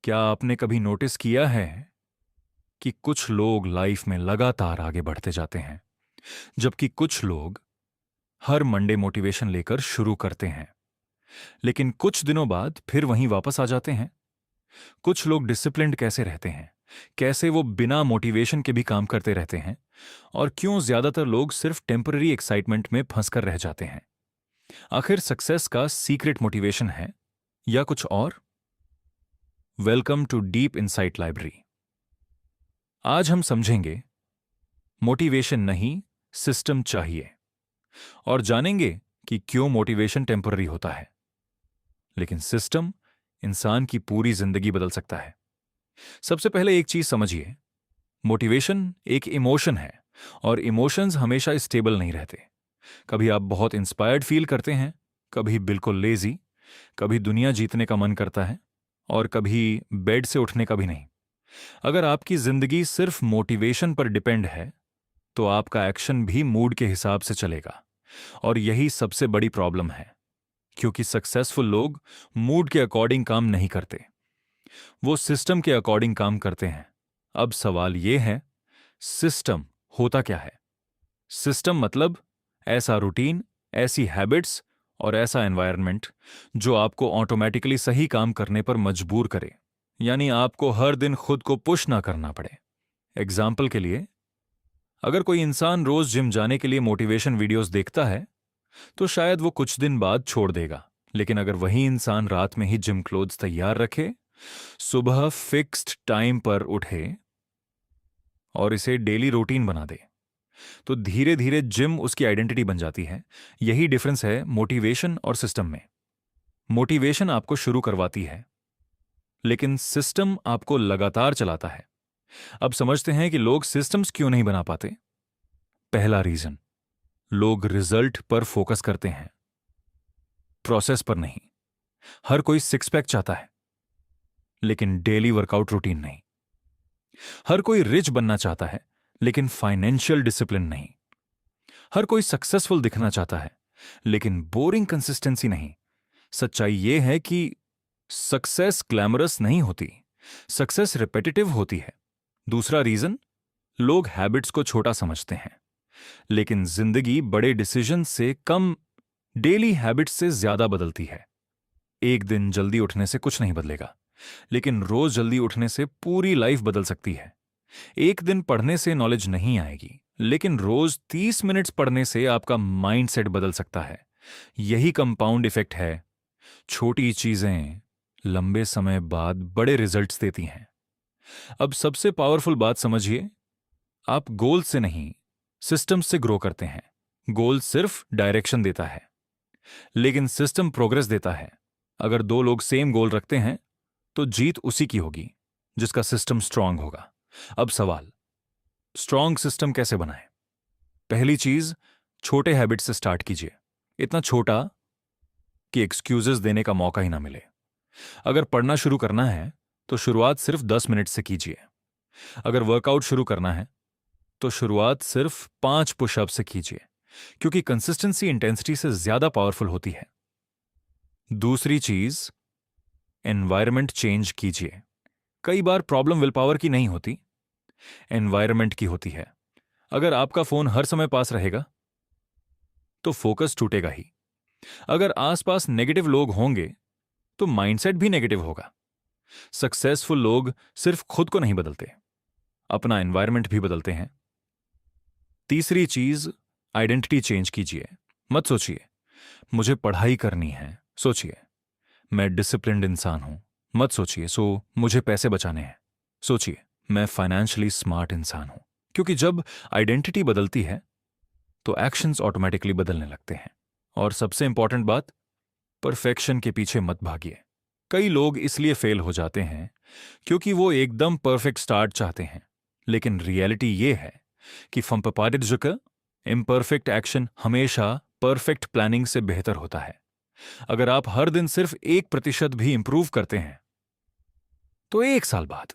क्या आपने कभी नोटिस किया है कि कुछ लोग लाइफ में लगातार आगे बढ़ते जाते हैं, जबकि कुछ लोग हर मंडे मोटिवेशन लेकर शुरू करते हैं, लेकिन कुछ दिनों बाद फिर वहीं वापस आ जाते हैं? कुछ लोग डिसिप्लिन्ड कैसे रहते हैं, कैसे वो बिना मोटिवेशन के भी काम करते रहते हैं, और क्यों ज्यादातर लोग सिर्फ टेम्पररी एक्साइटमेंट में फंसकर रह जाते हैं? आखिर सक्सेस का सीक्रेट मोटिवेशन है या कुछ और? Welcome to deep insight library. आज हम समझेंगे मोटिवेशन नहीं, सिस्टम चाहिए, और जानेंगे कि क्यों मोटिवेशन टेम्पररी होता है, लेकिन सिस्टम इंसान की पूरी जिंदगी बदल सकता है। सबसे पहले एक चीज समझिए, मोटिवेशन एक इमोशन है, और इमोशंस हमेशा स्टेबल नहीं रहते। कभी आप बहुत इंस्पायर्ड फील करते हैं, कभी बिल्कुल लेजी, कभी दुनिया जीतने का मन करता है, और कभी बेड से उठने का भी नहीं। अगर आपकी जिंदगी सिर्फ मोटिवेशन पर डिपेंड है, तो आपका एक्शन भी मूड के हिसाब से चलेगा, और यही सबसे बड़ी प्रॉब्लम है, क्योंकि सक्सेसफुल लोग मूड के अकॉर्डिंग काम नहीं करते, वो सिस्टम के अकॉर्डिंग काम करते हैं। अब सवाल यह है, सिस्टम होता क्या है? सिस्टम मतलब ऐसा रूटीन, ऐसी हैबिट्स और ऐसा एनवायरनमेंट जो आपको ऑटोमेटिकली सही काम करने पर मजबूर करे, यानी आपको हर दिन खुद को पुश ना करना पड़े। एग्जाम्पल के लिए, अगर कोई इंसान रोज जिम जाने के लिए मोटिवेशन वीडियोस देखता है, तो शायद वो कुछ दिन बाद छोड़ देगा। लेकिन अगर वही इंसान रात में ही जिम क्लोथ्स तैयार रखे, सुबह फिक्स्ड टाइम पर उठे और इसे डेली रूटीन बना दे, तो धीरे धीरे जिम उसकी आइडेंटिटी बन जाती है। यही डिफरेंस है मोटिवेशन और सिस्टम में। मोटिवेशन आपको शुरू करवाती है, लेकिन सिस्टम आपको लगातार चलाता है। अब समझते हैं कि लोग सिस्टम्स क्यों नहीं बना पाते। पहला रीजन, लोग रिजल्ट पर फोकस करते हैं, प्रोसेस पर नहीं। हर कोई सिक्स पैक चाहता है, लेकिन डेली वर्कआउट रूटीन नहीं। हर कोई रिच बनना चाहता है, लेकिन फाइनेंशियल डिसिप्लिन नहीं। हर कोई सक्सेसफुल दिखना चाहता है, लेकिन बोरिंग कंसिस्टेंसी नहीं। सच्चाई यह है कि सक्सेस ग्लैमरस नहीं होती, सक्सेस रिपेटिटिव होती है। दूसरा रीजन, लोग हैबिट्स को छोटा समझते हैं, लेकिन जिंदगी बड़े डिसीजन से कम, डेली हैबिट्स से ज्यादा बदलती है। एक दिन जल्दी उठने से कुछ नहीं बदलेगा, लेकिन रोज जल्दी उठने से पूरी लाइफ बदल सकती है। एक दिन पढ़ने से नॉलेज नहीं आएगी, लेकिन रोज 30 मिनट्स पढ़ने से आपका माइंडसेट बदल सकता है। यही कंपाउंड इफेक्ट है। छोटी चीजें लंबे समय बाद बड़े रिजल्ट्स देती हैं। अब सबसे पावरफुल बात समझिए, आप गोल से नहीं, सिस्टम से ग्रो करते हैं। गोल सिर्फ डायरेक्शन देता है, लेकिन सिस्टम प्रोग्रेस देता है। अगर दो लोग सेम गोल रखते हैं, तो जीत उसी की होगी जिसका सिस्टम स्ट्रांग होगा। अब सवाल, स्ट्रांग सिस्टम कैसे बनाएं? पहली चीज, छोटे हैबिट से स्टार्ट कीजिए। इतना छोटा कि एक्सक्यूजेस देने का मौका ही ना मिले। अगर पढ़ना शुरू करना है, तो शुरुआत सिर्फ 10 मिनट से कीजिए। अगर वर्कआउट शुरू करना है, तो शुरुआत सिर्फ 5 पुशअप से कीजिए, क्योंकि कंसिस्टेंसी इंटेंसिटी से ज्यादा पावरफुल होती है। दूसरी चीज, एनवायरनमेंट चेंज कीजिए। कई बार प्रॉब्लम विल पावर की नहीं होती, एनवायरनमेंट की होती है। अगर आपका फोन हर समय पास रहेगा, तो फोकस टूटेगा ही। अगर आसपास नेगेटिव लोग होंगे, तो माइंडसेट भी नेगेटिव होगा। सक्सेसफुल लोग सिर्फ खुद को नहीं बदलते, अपना एनवायरनमेंट भी बदलते हैं। तीसरी चीज, आइडेंटिटी चेंज कीजिए। मत सोचिए मुझे पढ़ाई करनी है, सोचिए मैं डिसिप्लिन्ड इंसान हूं। मत सोचिए मुझे पैसे बचाने हैं, सोचिए मैं फाइनेंशियली स्मार्ट इंसान हूं। क्योंकि जब आइडेंटिटी बदलती है, तो एक्शंस ऑटोमेटिकली बदलने लगते हैं। और सबसे इंपॉर्टेंट बात, परफेक्शन के पीछे मत भागिए। कई लोग इसलिए फेल हो जाते हैं क्योंकि वो एकदम परफेक्ट स्टार्ट चाहते हैं, लेकिन रियलिटी ये है कि फंपपारिजुक इम्परफेक्ट एक्शन हमेशा परफेक्ट प्लानिंग से बेहतर होता है। अगर आप हर दिन सिर्फ 1% भी इंप्रूव करते हैं, तो 1 साल बाद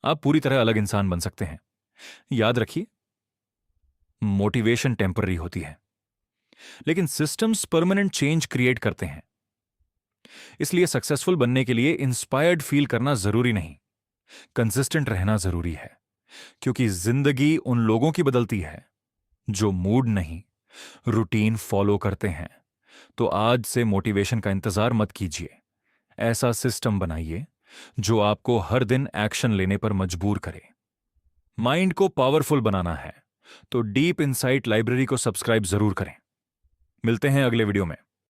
आप पूरी तरह अलग इंसान बन सकते हैं। याद रखिए, मोटिवेशन टेम्पररी होती है, लेकिन सिस्टम्स परमानेंट चेंज क्रिएट करते हैं। इसलिए सक्सेसफुल बनने के लिए इंस्पायर्ड फील करना जरूरी नहीं, कंसिस्टेंट रहना जरूरी है। क्योंकि जिंदगी उन लोगों की बदलती है जो मूड नहीं, रूटीन फॉलो करते हैं। तो आज से मोटिवेशन का इंतजार मत कीजिए। ऐसा सिस्टम बनाइए जो आपको हर दिन एक्शन लेने पर मजबूर करे। माइंड को पावरफुल बनाना है तो डीप इनसाइट लाइब्रेरी को सब्सक्राइब जरूर करें। मिलते हैं अगले वीडियो में।